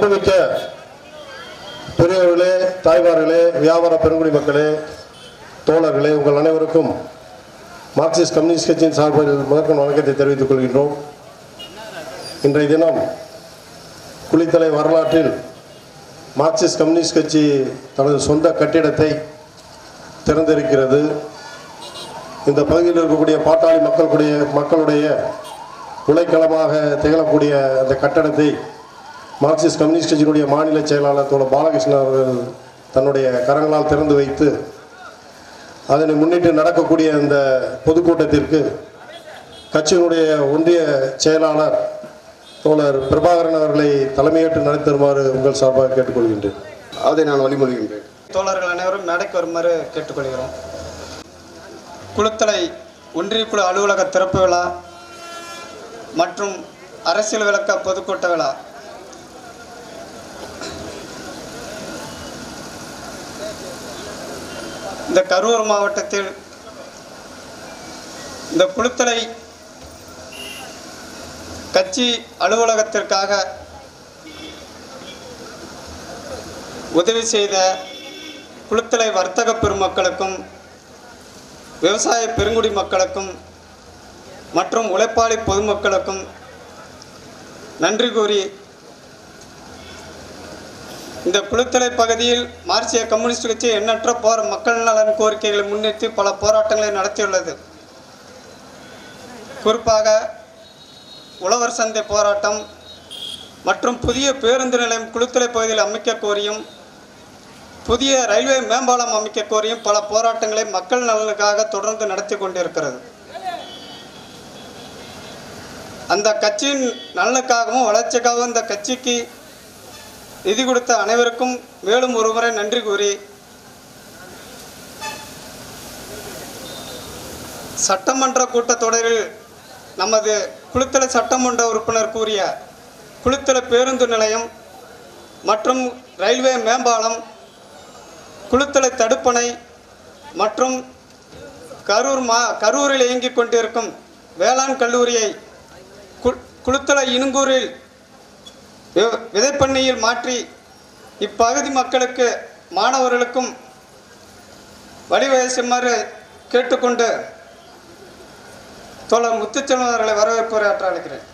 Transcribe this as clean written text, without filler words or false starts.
மிக்க பெரியவர்களே, தாய்மார்களே, வியாபார பெருங்குடி மக்களே, தோழர்களே, உங்கள் அனைவருக்கும் மார்க்சிஸ்ட் கம்யூனிஸ்ட் கட்சியின் சார்பில் முதற்கண் வணக்கத்தை தெரிவித்துக் கொள்கின்றோம். இன்றைய தினம் குளித்தலை வரலாற்றில் மார்க்சிஸ்ட் கம்யூனிஸ்ட் கட்சி தனது சொந்த கட்டிடத்தை திறந்திருக்கிறது. இந்த பகுதியில் இருக்கக்கூடிய பாட்டாளி மக்களுடைய உழைக்களமாக திகழக்கூடிய அந்த கட்டடத்தை மார்க்சிஸ்ட் கம்யூனிஸ்ட் கட்சியினுடைய மாநில செயலாளர் தோழர் பாலகிருஷ்ணன் அவர்கள் தன்னுடைய கரங்களால் திறந்து வைத்து அதனை முன்னிட்டு நடக்கக்கூடிய இந்த பொதுக்கூட்டத்திற்கு கட்சியினுடைய ஒன்றிய செயலாளர் தோழர் பிரபாகரன் அவர்களை தலைமையேற்று நடத்தருமாறு உங்கள் சார்பாக கேட்டுக்கொள்கின்றேன். அதை நான் வழிமொழிகின்றேன். தோழர்கள் அனைவரும் மேடைக்கு வருமாறு கேட்டுக்கொள்கிறோம். குளித்தலை ஒன்றிய குழு அலுவலக திறப்பு விழா மற்றும் அரசியல் விளக்க பொதுக்கூட்ட விழா இந்த கரூர் மாவட்டத்தில் இந்த குளித்தலை கட்சி அலுவலகத்திற்காக உதவி செய்த குளித்தலை வர்த்தக பெருமக்களுக்கும் விவசாய பெருங்குடி மக்களுக்கும் மற்றும் உழைப்பாளி பொதுமக்களுக்கும் நன்றி கூறி இந்த குளித்தலை பகுதியில் மார்க்சிய கம்யூனிஸ்ட் கட்சி எண்ணற்ற மக்கள் நலன் கோரிக்கைகளை முன்னிறுத்தி பல போராட்டங்களை நடத்தியுள்ளது. குறிப்பாக உழவர் சந்தை போராட்டம் மற்றும் புதிய பேருந்து நிலையம் குளித்தலை பகுதியில் அமைக்க கோரியும் புதிய ரயில்வே மேம்பாலம் அமைக்க கோரியும் பல போராட்டங்களை மக்கள் நலனுக்காக தொடர்ந்து நடத்தி கொண்டிருக்கிறது. அந்த கட்சியின் நலனுக்காகவும் வளர்ச்சிக்காகவும் இந்த கட்சிக்கு நிதி கொடுத்த அனைவருக்கும் மேலும் ஒருமுறை நன்றி கூறி சட்டமன்ற கூட்டத்தொடரில் நமது குளித்தலை சட்டமன்ற உறுப்பினர் கூறிய குளித்தலை பேருந்து நிலையம் மற்றும் ரயில்வே மேம்பாலம், குளித்தலை தடுப்பணை மற்றும் கரூரில் இயங்கிக் கொண்டிருக்கும் வேளாண் கல்லூரியை குளித்தலை இனுங்கூரில் விதைப்பண்ணையில் மாற்றி இப்பகுதி மக்களுக்கு மாணவர்களுக்கும் வழிவகுக்குமாறு கேட்டுக்கொண்டு தோழர் முத்துச்செல்வன் அவர்களை வரவேற்புரையாற்ற அழைக்கிறேன்.